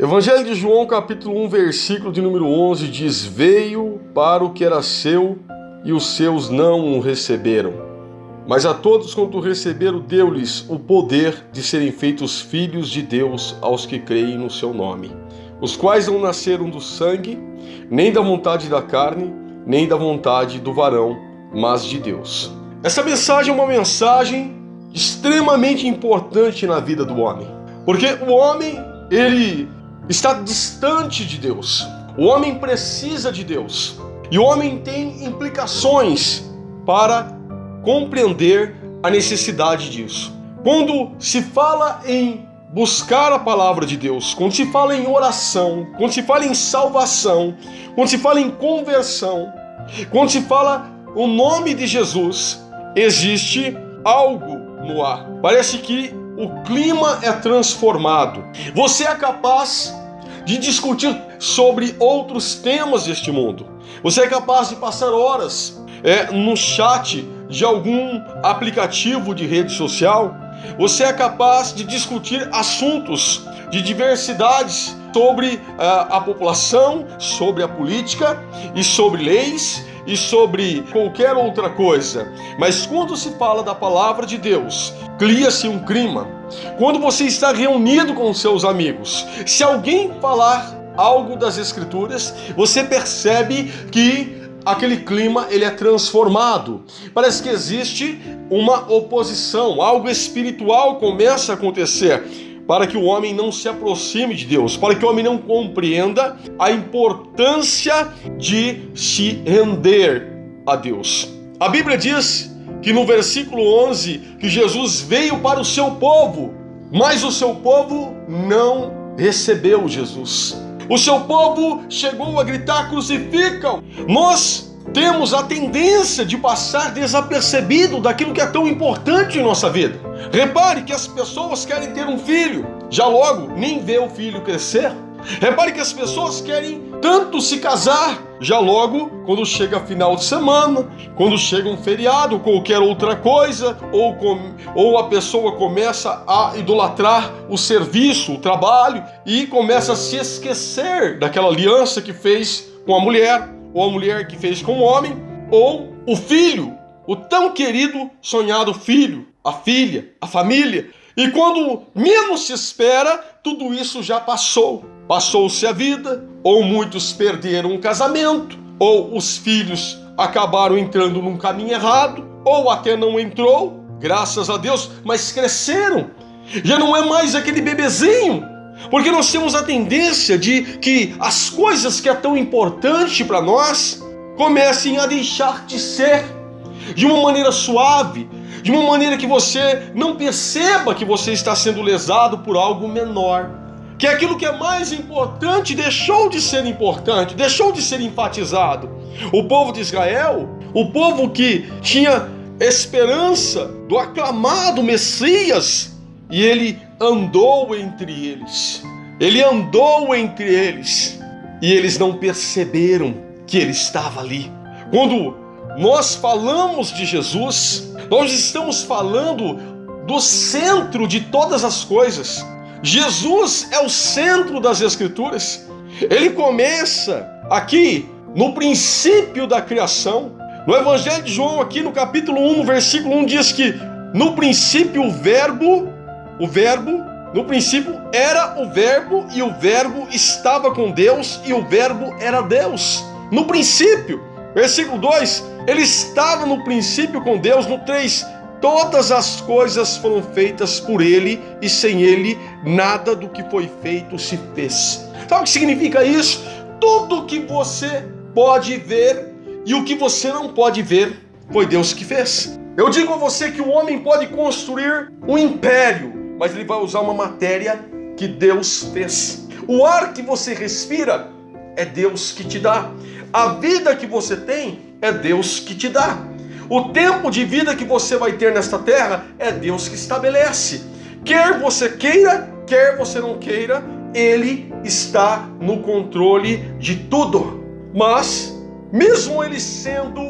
Evangelho de João, capítulo 1, versículo de número 11, diz: Veio para o que era seu, e os seus não o receberam. Mas a todos quanto receberam, deu-lhes o poder de serem feitos filhos de Deus aos que creem no seu nome, os quais não nasceram do sangue, nem da vontade da carne, nem da vontade do varão, mas de Deus. Essa mensagem é uma mensagem extremamente importante na vida do homem, porque o homem, ele está distante de Deus. O homem precisa de Deus. E o homem tem implicações para compreender a necessidade disso. Quando se fala em buscar a palavra de Deus, quando se fala em oração, quando se fala em salvação, quando se fala em conversão, quando se fala o nome de Jesus, existe algo no ar. Parece que o clima é transformado. Você é capaz de discutir sobre outros temas deste mundo. Você é capaz de passar horas no chat de algum aplicativo de rede social. Você é capaz de discutir assuntos de diversidades sobre a população, sobre a política e sobre leis e sobre qualquer outra coisa. Mas quando se fala da palavra de Deus, cria-se um clima. Quando você está reunido com seus amigos, se alguém falar algo das Escrituras, você percebe que aquele clima ele é transformado. Parece que existe uma oposição, algo espiritual começa a acontecer para que o homem não se aproxime de Deus, para que o homem não compreenda a importância de se render a Deus. A Bíblia diz que no versículo 11, que Jesus veio para o seu povo, mas o seu povo não recebeu Jesus. O seu povo chegou a gritar: crucificam! Nós temos a tendência de passar desapercebido daquilo que é tão importante em nossa vida. Repare que as pessoas querem ter um filho, já logo nem vê o filho crescer. Repare que as pessoas querem tanto se casar, já logo quando chega final de semana, quando chega um feriado, qualquer outra coisa, ou a pessoa começa a idolatrar o serviço, o trabalho, e começa a se esquecer daquela aliança que fez com a mulher, ou a mulher que fez com o homem, ou o filho, o tão querido, sonhado filho, a filha, a família. E quando menos se espera, tudo isso já passou. Passou-se a vida, ou muitos perderam o casamento, ou os filhos acabaram entrando num caminho errado, ou até não entrou, graças a Deus, mas cresceram. Já não é mais aquele bebezinho, porque nós temos a tendência de que as coisas que é tão importante para nós comecem a deixar de ser de uma maneira suave, de uma maneira que você não perceba que você está sendo lesado por algo menor. Que aquilo que é mais importante deixou de ser importante, deixou de ser enfatizado. O povo de Israel, o povo que tinha esperança do aclamado Messias, e ele andou entre eles. Ele andou entre eles, e eles não perceberam que ele estava ali. Quando nós falamos de Jesus, nós estamos falando do centro de todas as coisas. Jesus é o centro das Escrituras. Ele começa aqui no princípio da criação. No Evangelho de João, aqui no capítulo 1, no versículo 1, diz que no princípio o verbo, no princípio era o verbo, e o verbo estava com Deus, e o verbo era Deus. No princípio. Versículo 2, ele estava no princípio com Deus. No 3, todas as coisas foram feitas por ele, e sem ele nada do que foi feito se fez. Sabe o que significa isso? Tudo que você pode ver e o que você não pode ver foi Deus que fez. Eu digo a você que o homem pode construir um império, mas ele vai usar uma matéria que Deus fez. O ar que você respira é Deus que te dá. A vida que você tem é Deus que te dá. O tempo de vida que você vai ter nesta terra é Deus que estabelece. Quer você queira, quer você não queira, Ele está no controle de tudo. Mas, mesmo Ele sendo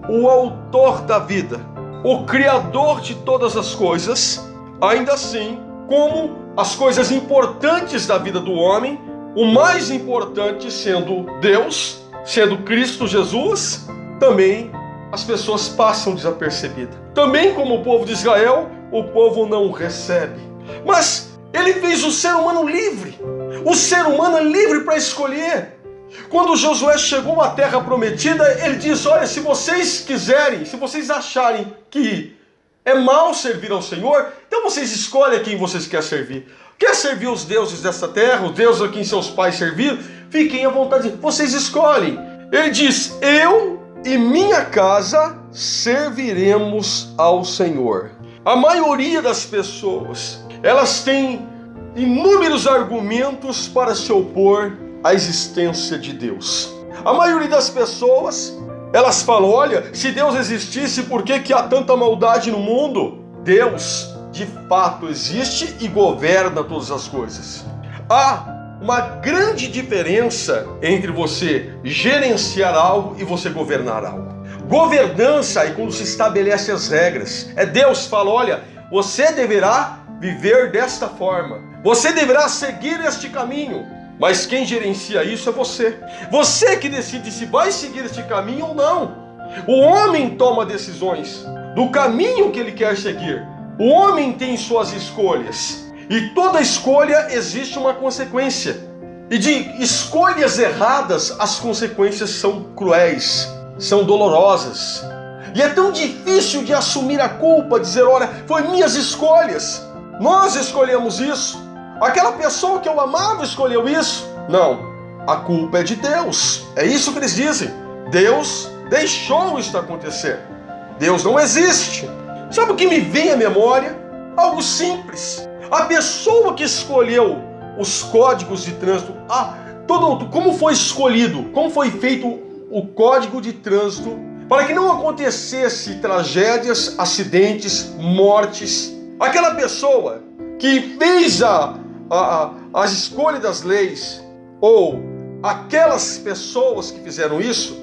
o autor da vida, o Criador de todas as coisas, ainda assim, como as coisas importantes da vida do homem, o mais importante sendo Deus, sendo Cristo Jesus, também as pessoas passam desapercebidas. Também como o povo de Israel, o povo não recebe. Mas ele fez o ser humano livre. O ser humano é livre para escolher. Quando Josué chegou à terra prometida, ele diz: olha, se vocês quiserem, se vocês acharem que é mal servir ao Senhor, então vocês escolhem quem vocês querem servir. Quer servir os deuses dessa terra, os deuses a quem seus pais serviram? Fiquem à vontade, vocês escolhem. Ele diz: eu e minha casa serviremos ao Senhor. A maioria das pessoas, elas têm inúmeros argumentos para se opor à existência de Deus. A maioria das pessoas, elas falam: olha, se Deus existisse, por que há tanta maldade no mundo? Deus, de fato, existe e governa todas as coisas. Há uma grande diferença entre você gerenciar algo e você governar algo. Governança é quando se estabelece as regras. É Deus que fala: olha, você deverá viver desta forma. Você deverá seguir este caminho. Mas quem gerencia isso é você. Você que decide se vai seguir este caminho ou não. O homem toma decisões do caminho que ele quer seguir. O homem tem suas escolhas. E toda escolha existe uma consequência. E de escolhas erradas, as consequências são cruéis, são dolorosas. E é tão difícil de assumir a culpa, dizer: olha, foi minhas escolhas. Nós escolhemos isso. Aquela pessoa que eu amava escolheu isso. Não, a culpa é de Deus. É isso que eles dizem. Deus deixou isso acontecer. Deus não existe. Sabe o que me vem à memória? Algo simples. A pessoa que escolheu os códigos de trânsito, como foi escolhido, como foi feito o código de trânsito para que não acontecesse tragédias, acidentes, mortes. Aquela pessoa que fez as escolhas das leis, ou aquelas pessoas que fizeram isso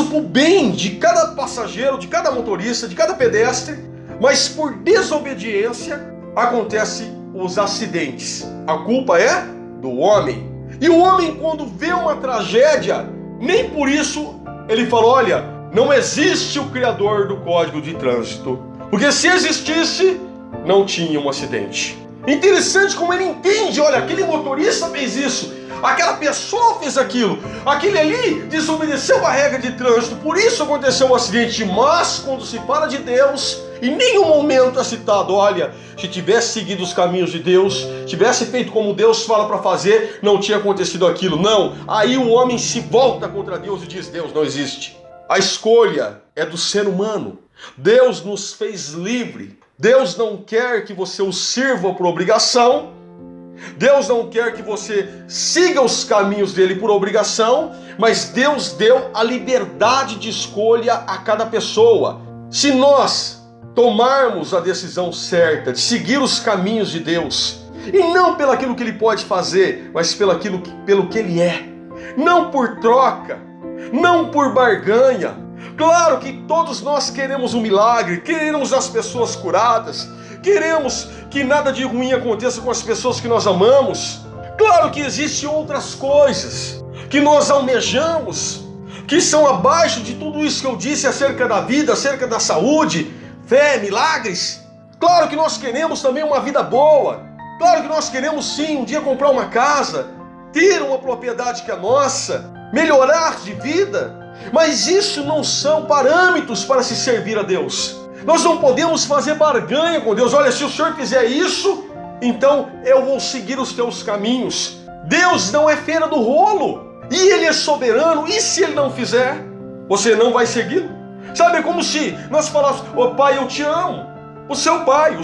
para o bem de cada passageiro, de cada motorista, de cada pedestre, mas por desobediência acontecem os acidentes. A culpa é do homem. E o homem, quando vê uma tragédia, nem por isso ele fala: olha, não existe o criador do código de trânsito, porque se existisse, não tinha um acidente. Interessante como ele entende: olha, aquele motorista fez isso, aquela pessoa fez aquilo, aquele ali desobedeceu a regra de trânsito, por isso aconteceu o acidente. Mas quando se fala de Deus, em nenhum momento é citado: olha, se tivesse seguido os caminhos de Deus, tivesse feito como Deus fala para fazer, não tinha acontecido aquilo. Não, aí o homem se volta contra Deus e diz: Deus não existe. A escolha é do ser humano. Deus nos fez livre. Deus não quer que você o sirva por obrigação. Deus não quer que você siga os caminhos dele por obrigação, mas Deus deu a liberdade de escolha a cada pessoa. Se nós tomarmos a decisão certa de seguir os caminhos de Deus, e não pelo aquilo que ele pode fazer, mas pelo que ele é, não por troca, não por barganha. Claro que todos nós queremos um milagre, queremos as pessoas curadas, queremos que nada de ruim aconteça com as pessoas que nós amamos. Claro que existem outras coisas que nós almejamos, que são abaixo de tudo isso que eu disse acerca da vida, acerca da saúde, fé, milagres. Claro que nós queremos também uma vida boa. Claro que nós queremos sim um dia comprar uma casa, ter uma propriedade que é nossa, melhorar de vida. Mas isso não são parâmetros para se servir a Deus. Nós não podemos fazer barganha com Deus. Olha, se o Senhor fizer isso, então eu vou seguir os teus caminhos. Deus não é feira do rolo. E Ele é soberano. E se Ele não fizer, você não vai segui-lo? Sabe, é como se nós falássemos: ô pai, eu te amo. O seu pai,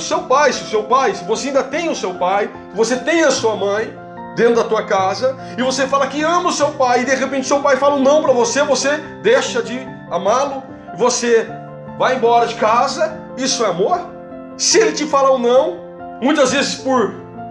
se você ainda tem o seu pai, se você tem a sua mãe dentro da tua casa, e você fala que ama o seu pai, e de repente seu pai fala um não para você, você deixa de amá-lo, e você vai embora de casa. Isso é amor? Se ele te falar um não, muitas vezes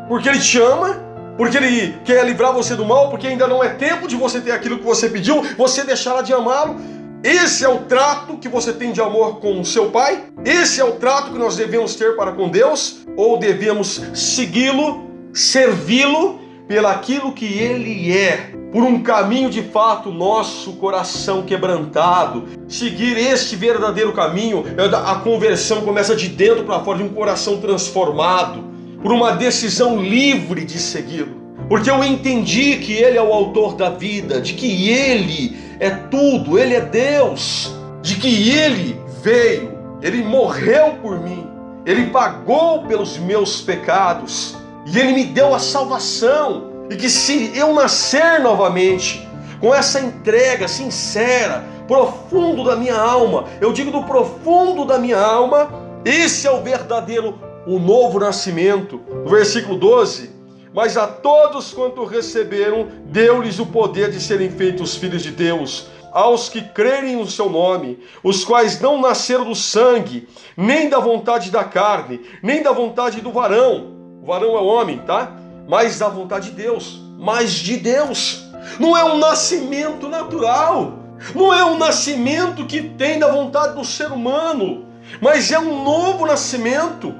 porque ele te ama, porque ele quer livrar você do mal, porque ainda não é tempo de você ter aquilo que você pediu, você deixará de amá-lo. Esse é o trato que você tem de amor com o seu pai? Esse é o trato que nós devemos ter para com Deus? Ou devemos segui-lo, servi-lo, pelaquilo que Ele é, por um caminho de fato, nosso coração quebrantado, seguir este verdadeiro caminho, a conversão começa de dentro para fora, de um coração transformado, por uma decisão livre de segui-lo. Porque eu entendi que Ele é o autor da vida, de que Ele é tudo, Ele é Deus, de que Ele veio, Ele morreu por mim, Ele pagou pelos meus pecados, e Ele me deu a salvação. E que se eu nascer novamente, com essa entrega sincera, profundo da minha alma, eu digo do profundo da minha alma, esse é o verdadeiro, o novo nascimento. No versículo 12, mas a todos quanto receberam, deu-lhes o poder de serem feitos filhos de Deus, aos que crerem no seu nome, os quais não nasceram do sangue, nem da vontade da carne, nem da vontade do varão. O varão é o homem, tá? Mas da vontade de Deus, mas de Deus. Não é um nascimento natural, não é um nascimento que tem da vontade do ser humano, mas é um novo nascimento,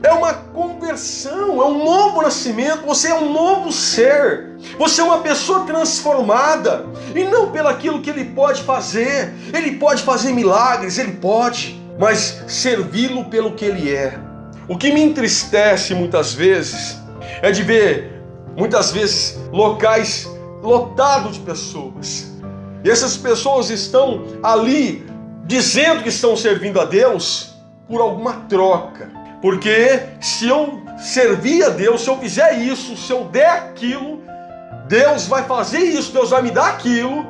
é uma conversão, é um novo nascimento. Você é um novo ser, você é uma pessoa transformada, e não pelaquilo que Ele pode fazer. Ele pode fazer milagres, Ele pode, mas servi-lo pelo que Ele é. O que me entristece muitas vezes é de ver, muitas vezes, locais lotados de pessoas. E essas pessoas estão ali dizendo que estão servindo a Deus por alguma troca. Porque se eu servir a Deus, se eu fizer isso, se eu der aquilo, Deus vai fazer isso, Deus vai me dar aquilo,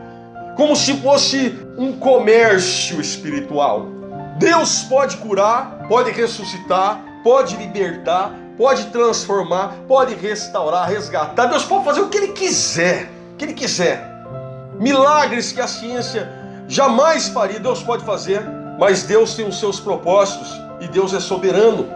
como se fosse um comércio espiritual. Deus pode curar, pode ressuscitar, pode libertar, pode transformar, pode restaurar, resgatar. Deus pode fazer o que Ele quiser, Milagres que a ciência jamais faria, Deus pode fazer, mas Deus tem os seus propósitos e Deus é soberano.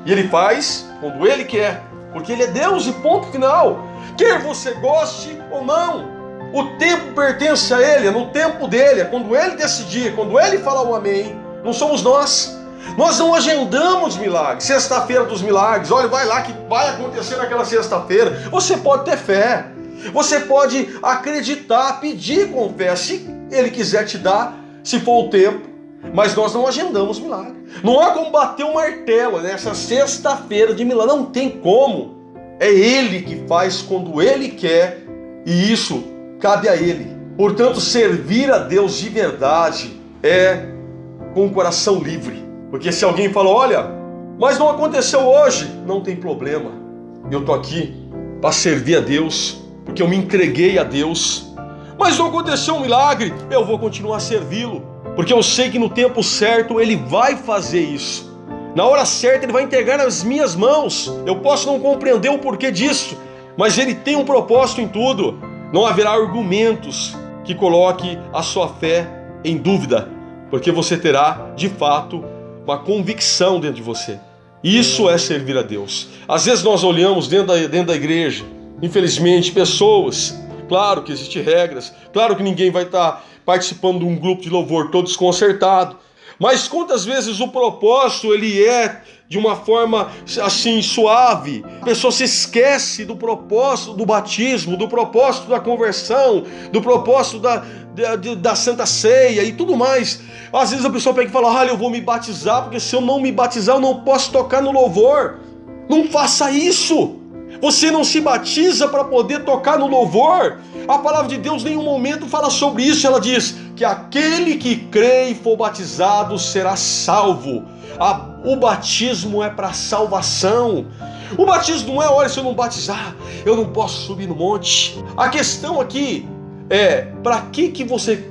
E Ele faz quando Ele quer, porque Ele é Deus e ponto final. Quer você goste ou não, o tempo pertence a Ele, é no tempo dEle, é quando Ele decidir, quando Ele falar o amém, não somos nós. Nós não agendamos milagres, sexta-feira dos milagres, olha, vai lá que vai acontecer naquela sexta-feira. Você pode ter fé, você pode acreditar, pedir com fé, se Ele quiser te dar, se for o tempo, mas nós não agendamos milagre. Não há como bater o martelo nessa sexta-feira de milagre, não tem como. É Ele que faz quando Ele quer, e isso cabe a Ele. Portanto, servir a Deus de verdade é com o coração livre. Porque se alguém fala, olha, mas não aconteceu hoje, não tem problema. Eu estou aqui para servir a Deus, porque eu me entreguei a Deus. Mas não aconteceu um milagre, eu vou continuar a servi-lo, porque eu sei que no tempo certo Ele vai fazer isso. Na hora certa Ele vai entregar nas minhas mãos. Eu posso não compreender o porquê disso, mas Ele tem um propósito em tudo. Não haverá argumentos que coloque a sua fé em dúvida, porque você terá, de fato, uma convicção dentro de você. Isso é servir a Deus. Às vezes nós olhamos dentro da igreja, infelizmente, pessoas, claro que existem regras, claro que ninguém vai estar participando de um grupo de louvor todo desconcertado, mas quantas vezes o propósito ele é de uma forma assim suave, a pessoa se esquece do propósito do batismo, do propósito da conversão, do propósito da Santa Ceia e tudo mais. Às vezes a pessoa pega e fala, eu vou me batizar, porque se eu não me batizar eu não posso tocar no louvor. Não faça isso. Você não se batiza para poder tocar no louvor. A palavra de Deus em nenhum momento fala sobre isso. Ela diz que aquele que crê e for batizado será salvo. O batismo é para salvação. O batismo não é, olha, se eu não batizar, eu não posso subir no monte. A questão aqui é, para que você...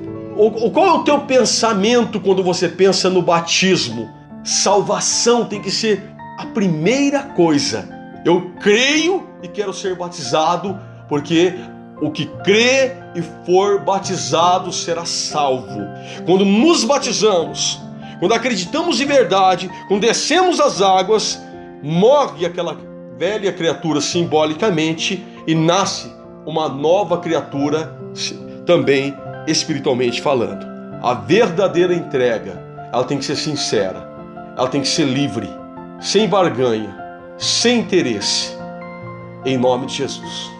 Qual é o teu pensamento quando você pensa no batismo? Salvação tem que ser a primeira coisa. Eu creio e quero ser batizado, porque o que crê e for batizado será salvo. Quando nos batizamos, quando acreditamos de verdade, quando descemos as águas, morre aquela velha criatura simbolicamente e nasce uma nova criatura também espiritualmente falando. A verdadeira entrega, ela tem que ser sincera, ela tem que ser livre, sem barganha, sem interesse, em nome de Jesus.